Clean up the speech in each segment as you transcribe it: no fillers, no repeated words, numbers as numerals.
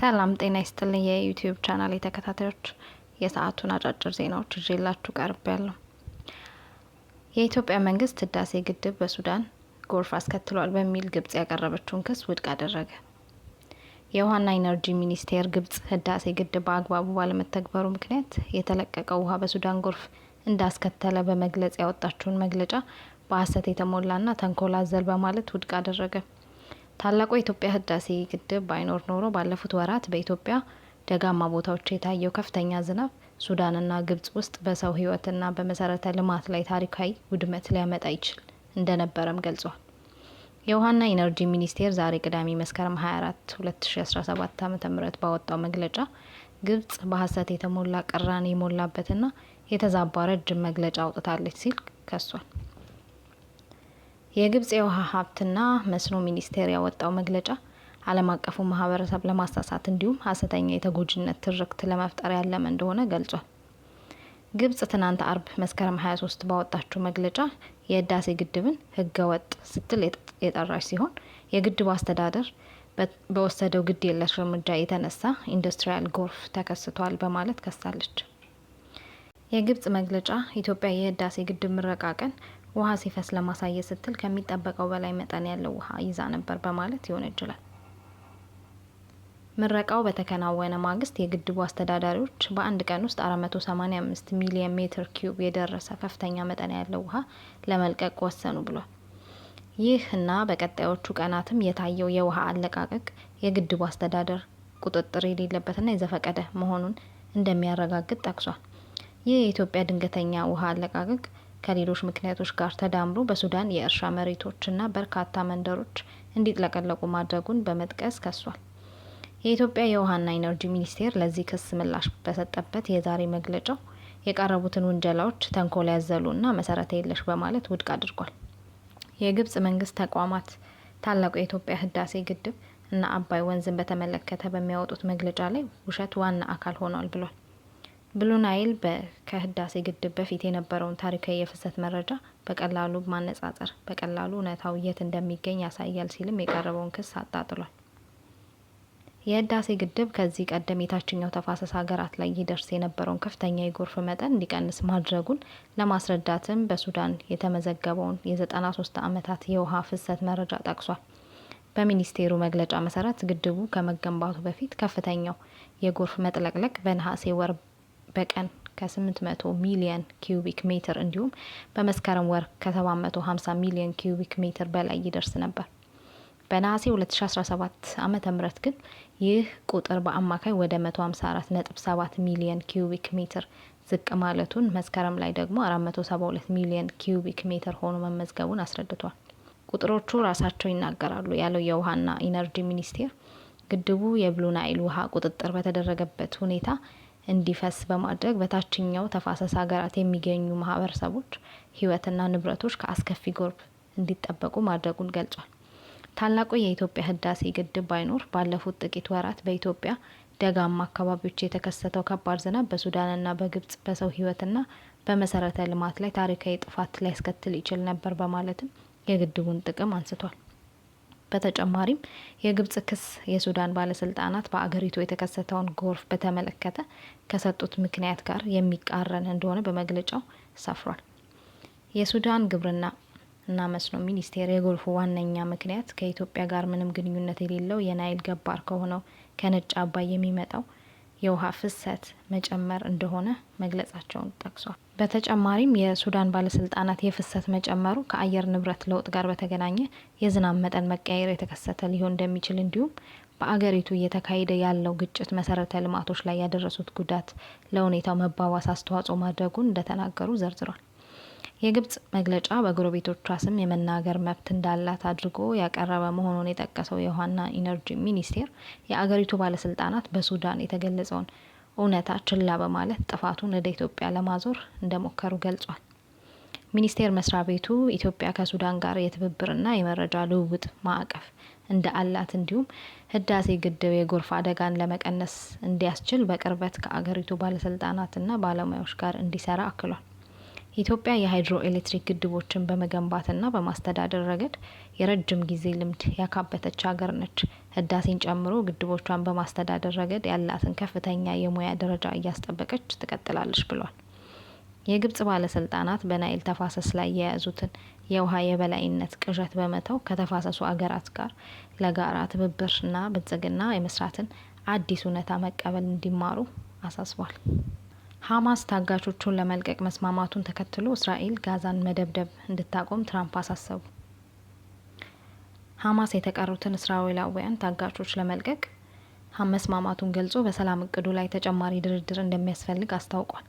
ሰላም ጤና ይስጥልኝ የዩቲዩብ ቻናል ተከታታዮች፣ የሰዓቱን አጫጭር ዜናዎች ይዤላችሁ ቀርቤያለሁ። የኢትዮጵያ መንግስት ህዳሴ ግድብ በሱዳን ጎርፍ አስከትሏል በሚል ግብጽ ያቀረበችውን ክስ ውድቅ አደረገ። የውሃና ኢነርጂ ሚኒስቴር ግብጽ ህዳሴ ግድብ በአግባቡ ባለመተግበሩ ምክንያት የተለቀቀው ውሃ በሱዳን ጎርፍ እንዳስከተለ በመግለጽ ያወጣችውን መግለጫ በሐሰት የተሞላና ተንኮል አዘል በማለት ውድቅ አደረገ። ታላቁ የኢትዮጵያ ህዳሴ ግድብ ባይኖር ኖሮ ባለፉት ወራት በኢትዮጵያ ደጋማ ቦታዎች የታየው ከፍተኛ ዝናብ ሱዳንና ግብጽ ውስጥ በሰው ህይወትና በመሰረተ ልማት ላይ ታሪካዊ ውድመት ሊያመጣ ይችል እንደነበረም ገልጿል። የውሃና ኢነርጂ ሚኒስቴር ዛሬ ቅዳሜ መስከረም 24 2017 ዓ.ም ባወጣው መግለጫ ግብጽ በሐሰት የተሞላ ቅራኔ የሞላበትና የተዛባ ረጅም መግለጫ አውጥታለች ሲል ከሷል። የግብጽ የውሃ ሀብትና መስኖ ሚኒስቴር ያወጣው መግለጫ ዓለም አቀፉ ማህበረሰብ ለማሳሳት እንዲሁም ሐሰተኛ የተጎጂነት ትርክት ለመፍጠር ያለመ እንደሆነ ገልጿል። ግብጽ ትናንት አርብ መስከረም 23 ባወጣችው መግለጫ የህዳሴ ግድብን ህገወጥ ስትል የጠራች ሲሆን የግድቡ አስተዳደር በወሰደው ግድ የለሽ እርምጃ የተነሳ ኢንዱስትሪያል ጎርፍ ተከስቷል በማለት ከሳለች። የግብጽ መግለጫ ኢትዮጵያ የህዳሴ ግድብ ምረቃ ቀን ውሃ ሲፈስ ለማሳየት ስትል ከሚጠበቀው በላይ መጠን ያለው ውሃ ይዛ ነበር በማለት ይወነጅላል። ምረቃው በተከናወነ ማግስት የግድቡ አስተዳዳሪዎች በአንድ ቀን ውስጥ 485 ሚሊዮን ሜትር ኪዩብ የደረሰ ከፍተኛ መጠን ያለው ውሃ ለመልቀቅ ወሰኑ ብሏል። ይህ እና በቀጣዮቹ ቀናትም የታየው የውሃ አለቃቀቅ የግድቡ አስተዳደር ቁጥጥር የሌለበትና የዘፈቀደ መሆኑን እንደሚያረጋግጥ ጠቅሷል። ይህ የኢትዮጵያ ድንገተኛ ውሃ አለቃቀቅ ከሌሎች ምክንያቶች ጋር ተዳምሮ በሱዳን የእርሻ መሬቶችና በርካታ መንደሮች እንዲጥለቀለቁ ማድረጉን በመጥቀስ ከሷል። የኢትዮጵያ የውሃና ኢነርጂ ሚኒስቴር ለዚህ ክስ ምላሽ በሰጠበት የዛሬ መግለጫው የቀረቡትን ውንጀላዎች ተንኮል ያዘሉና መሰረተ የለሽ በማለት ውድቅ አድርጓል። የግብጽ መንግስት ተቋማት ታላቁ የኢትዮጵያ ህዳሴ ግድብ እና አባይ ወንዝን በተመለከተ በሚያወጡት መግለጫ ላይ ውሸት ዋና አካል ሆኗል ብሏል። ብሉ ናይል ከህዳሴ ግድብ በፊት የነበረውን ታሪካዊ የፍሰት መረጃ በቀላሉ ማነጻጸር በቀላሉ እውነታው የት እንደሚገኝ ያሳያል ሲልም የቀረበውን ክስ አጣጥሏል። የህዳሴ ግድብ ከዚህ ቀደም የታችኛው ተፋሰስ ሀገራት ላይ ይደርስ የነበረውን ከፍተኛ የጎርፍ መጠን እንዲቀንስ ማድረጉን ለማስረዳትም በሱዳን የተመዘገበውን የ93 ዓመታት የውሃ ፍሰት መረጃ ጠቅሷል። በሚኒስቴሩ መግለጫ መሰረት ግድቡ ከመገንባቱ በፊት ከፍተኛው የጎርፍ መጥለቅለቅ በነሐሴ ወር በቀን ከ800 ሚሊዮን ኪዩቢክ ሜትር እንዲሁም በመስከረም ወር ከ750 ሚሊዮን ኪዩቢክ ሜትር በላይ ይደርስ ነበር። በነሐሴ 2017 ዓመተ ምህረት ግን ይህ ቁጥር በአማካይ ወደ 154.7 ሚሊዮን ኪዩቢክ ሜትር ዝቅ ማለቱን፣ መስከረም ላይ ደግሞ 472 ሚሊዮን ኪዩቢክ ሜትር ሆኖ መመዝገቡን አስረድቷል። ቁጥሮቹ ራሳቸው ይናገራሉ ያለው የውሃና ኢነርጂ ሚኒስቴር ግድቡ የብሉ ናይል ውሃ ቁጥጥር በተደረገበት ሁኔታ እንዲፈስ በማድረግ በታችኛው ተፋሰስ ሀገራት የሚገኙ ማህበረሰቦች ህይወትና ንብረቶች ከአስከፊ ጎርፍ እንዲጠበቁ ማድረጉን ገልጿል። ታላቁ የኢትዮጵያ ህዳሴ ግድብ ባይኖር ባለፉት ጥቂት ወራት በኢትዮጵያ ደጋማ አካባቢዎች የተከሰተው ከባድ ዝናብ በሱዳንና በግብጽ በሰው ህይወትና በመሰረተ ልማት ላይ ታሪካዊ ጥፋት ሊያስከትል ይችል ነበር በማለትም የግድቡን ጥቅም አንስቷል። በተጨማሪም የግብጽ ክስ የሱዳን ባለስልጣናት በአገሪቱ የተከሰተውን ጎርፍ በተመለከተ ከሰጡት ምክንያት ጋር የሚቃረን እንደሆነ በመግለጫው ሰፍሯል። የሱዳን ግብርና እና መስኖ ሚኒስቴር የጎርፉ ዋነኛ ምክንያት ከኢትዮጵያ ጋር ምንም ግንኙነት የሌለው የናይል ገባር ከሆነው ከነጭ አባይ የሚመጣው የውሃ ፍሰት መጨመር እንደሆነ መግለጻቸውን ጠቅሷል። በተጨማሪም የሱዳን ባለስልጣናት የፍሰት መጨመሩ ከአየር ንብረት ለውጥ ጋር በተገናኘ የዝናብ መጠን መቀየር የተከሰተ ሊሆን እንደሚችል እንዲሁም በአገሪቱ እየተካሄደ ያለው ግጭት መሰረተ ልማቶች ላይ ያደረሱት ጉዳት ለሁኔታው መባባስ አስተዋጽኦ ማድረጉን እንደተናገሩ ዘርዝሯል። የግብጽ መግለጫ በጎረቤቶቿ ስም የመናገር መብት እንዳላት አድርጎ ያቀረበ መሆኑን የጠቀሰው የውሃና ኢነርጂ ሚኒስቴር የአገሪቱ ባለስልጣናት በሱዳን የተገለጸውን እውነታ ችላ በማለት ጥፋቱን ወደ ኢትዮጵያ ለማዞር እንደሞከሩ ገልጿል። ሚኒስቴር መስሪያ ቤቱ ኢትዮጵያ ከሱዳን ጋር የትብብርና የመረጃ ልውውጥ ማዕቀፍ እንደ አላት እንዲሁም ህዳሴ ግድብ የጎርፍ አደጋን ለመቀነስ እንዲያስችል በቅርበት ከአገሪቱ ባለስልጣናትና ባለሙያዎች ጋር እንዲሰራ አክሏል። ኢትዮጵያ የሃይድሮ ኤሌክትሪክ ግድቦችን በመገንባትና በማስተዳደር ረገድ የረጅም ጊዜ ልምድ ያካበተች ሀገር ነች። ህዳሴን ጨምሮ ግድቦቿን በማስተዳደር ረገድ ያላትን ከፍተኛ የሙያ ደረጃ እያስጠበቀች ትቀጥላለች ብሏል። የግብጽ ባለስልጣናት በናይል ተፋሰስ ላይ የያዙትን የውሃ የበላይነት ቅዠት በመተው ከተፋሰሱ አገራት ጋር ለጋራ ትብብርና ብልጽግና የመስራትን አዲስ እውነታ መቀበል እንዲማሩ አሳስቧል። ሀማስ ታጋቾቹን ለመልቀቅ መስማማቱን ተከትሎ እስራኤል ጋዛን መደብደብ እንድታቆም ትራምፕ አሳሰቡ። ሀማስ የተቀሩትን እስራኤላውያን ታጋቾች ለመልቀቅ መስማማቱን ገልጾ በሰላም እቅዱ ላይ ተጨማሪ ድርድር እንደሚያስፈልግ አስታውቋል።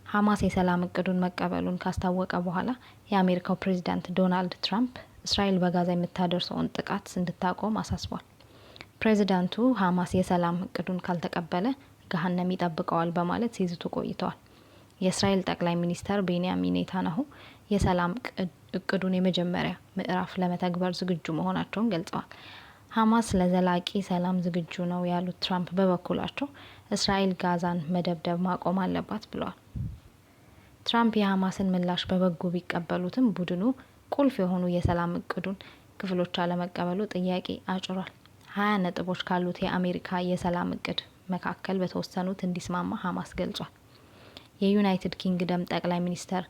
ሀማስ የሰላም እቅዱን መቀበሉን ካስታወቀ በኋላ የአሜሪካው ፕሬዚዳንት ዶናልድ ትራምፕ እስራኤል በጋዛ የምታደርሰውን ጥቃት እንድታቆም አሳስቧል። ፕሬዚዳንቱ ሀማስ የሰላም እቅዱን ካልተቀበለ ገሀነም ይጠብቀዋል በማለት ሲዝቱ ቆይተዋል። የእስራኤል ጠቅላይ ሚኒስተር ቤንያሚን ኔታንያሁ የሰላም እቅዱን የመጀመሪያ ምዕራፍ ለመተግበር ዝግጁ መሆናቸውን ገልጸዋል። ሀማስ ለዘላቂ ሰላም ዝግጁ ነው ያሉት ትራምፕ በበኩላቸው እስራኤል ጋዛን መደብደብ ማቆም አለባት ብለዋል። ትራምፕ የሀማስን ምላሽ በበጎ ቢቀበሉትም ቡድኑ ቁልፍ የሆኑ የሰላም እቅዱን ክፍሎች አለመቀበሉ ጥያቄ አጭሯል። 20 ነጥቦች ካሉት የአሜሪካ የሰላም እቅድ መካከል በተወሰኑት እንዲስማማ ሀማስ ገልጿል። የዩናይትድ ኪንግደም ጠቅላይ ሚኒስተር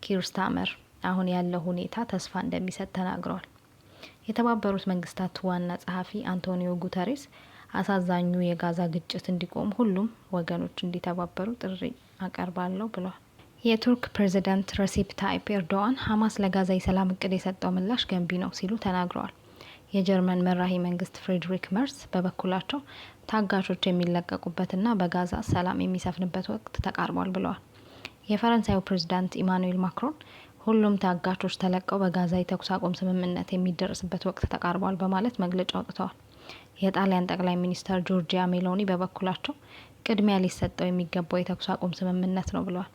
ኪር ስታርመር አሁን ያለው ሁኔታ ተስፋ እንደሚሰጥ ተናግረዋል። የተባበሩት መንግስታት ዋና ጸሐፊ አንቶኒዮ ጉተሬስ አሳዛኙ የጋዛ ግጭት እንዲቆም ሁሉም ወገኖች እንዲተባበሩ ጥሪ አቀርባለሁ ብለዋል። የቱርክ ፕሬዚዳንት ረሲፕ ታይፕ ኤርዶዋን ሀማስ ለጋዛ የሰላም እቅድ የሰጠው ምላሽ ገንቢ ነው ሲሉ ተናግረዋል። የጀርመን መራሂ መንግስት ፍሬድሪክ መርስ በበኩላቸው ታጋቾች የሚለቀቁበትና በጋዛ ሰላም የሚሰፍንበት ወቅት ተቃርቧል ብለዋል። የፈረንሳዩ ፕሬዚዳንት ኢማኑኤል ማክሮን ሁሉም ታጋቾች ተለቀው በጋዛ የተኩስ አቁም ስምምነት የሚደርስበት ወቅት ተቃርቧል በማለት መግለጫ አውጥተዋል። የጣሊያን ጠቅላይ ሚኒስተር ጆርጂያ ሜሎኒ በበኩላቸው ቅድሚያ ሊሰጠው የሚገባው የተኩስ አቁም ስምምነት ነው ብለዋል።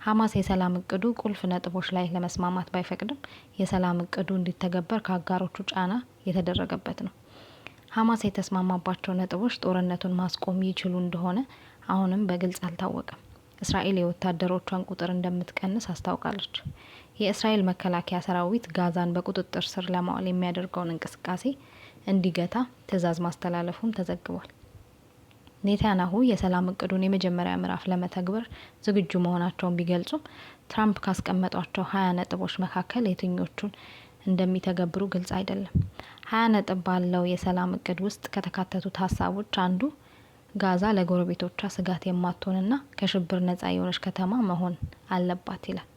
ሀማስ የሰላም እቅዱ ቁልፍ ነጥቦች ላይ ለመስማማት ባይፈቅድም የሰላም እቅዱ እንዲተገበር ከአጋሮቹ ጫና የተደረገበት ነው። ሀማስ የተስማማባቸው ነጥቦች ጦርነቱን ማስቆም ይችሉ እንደሆነ አሁንም በግልጽ አልታወቀም። እስራኤል የወታደሮቿን ቁጥር እንደምትቀንስ አስታውቃለች። የእስራኤል መከላከያ ሰራዊት ጋዛን በቁጥጥር ስር ለማዋል የሚያደርገውን እንቅስቃሴ እንዲገታ ትዕዛዝ ማስተላለፉም ተዘግቧል። ኔታንያሁ የሰላም እቅዱን የመጀመሪያ ምዕራፍ ለመተግበር ዝግጁ መሆናቸውን ቢገልጹም ትራምፕ ካስቀመጧቸው 20 ነጥቦች መካከል የትኞቹን እንደሚተገብሩ ግልጽ አይደለም። 20 ነጥብ ባለው የሰላም እቅድ ውስጥ ከተካተቱት ሀሳቦች አንዱ ጋዛ ለጎረቤቶቿ ስጋት የማትሆንና ከሽብር ነጻ የሆነች ከተማ መሆን አለባት ይላል።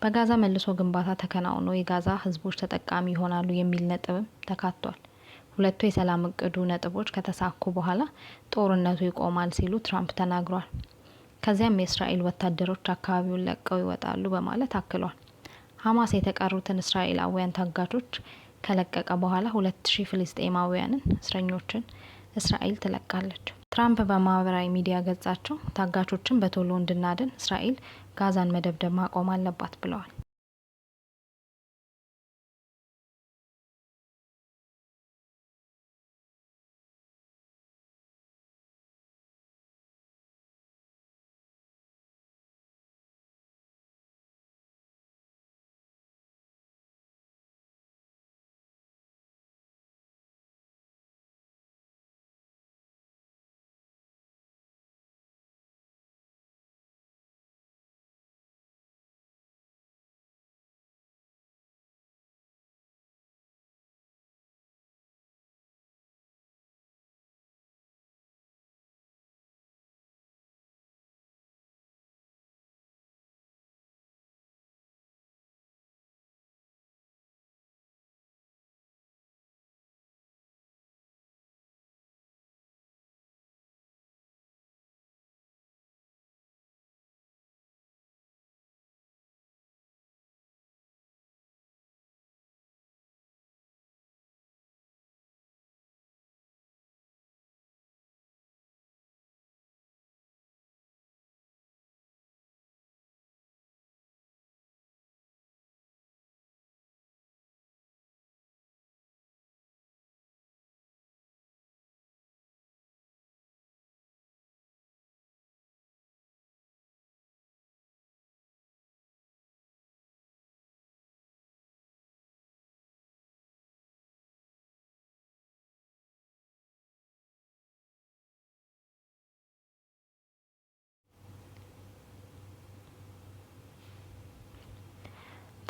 በጋዛ መልሶ ግንባታ ተከናውኖ የጋዛ ህዝቦች ተጠቃሚ ይሆናሉ የሚል ነጥብም ተካቷል። ሁለቱ የሰላም እቅዱ ነጥቦች ከተሳኩ በኋላ ጦርነቱ ይቆማል ሲሉ ትራምፕ ተናግሯል። ከዚያም የእስራኤል ወታደሮች አካባቢውን ለቀው ይወጣሉ በማለት አክሏል። ሀማስ የተቀሩትን እስራኤላውያን ታጋቾች ከለቀቀ በኋላ 2000 ፍልስጤማውያንን እስረኞችን እስራኤል ትለቃለች። ትራምፕ በማህበራዊ ሚዲያ ገጻቸው ታጋቾችን በቶሎ እንድናድን እስራኤል ጋዛን መደብደብ ማቆም አለባት ብለዋል።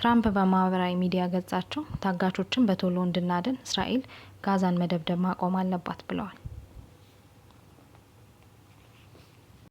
ትራምፕ በማህበራዊ ሚዲያ ገጻቸው ታጋቾችን በቶሎ እንድናድን እስራኤል ጋዛን መደብደብ ማቆም አለባት ብለዋል።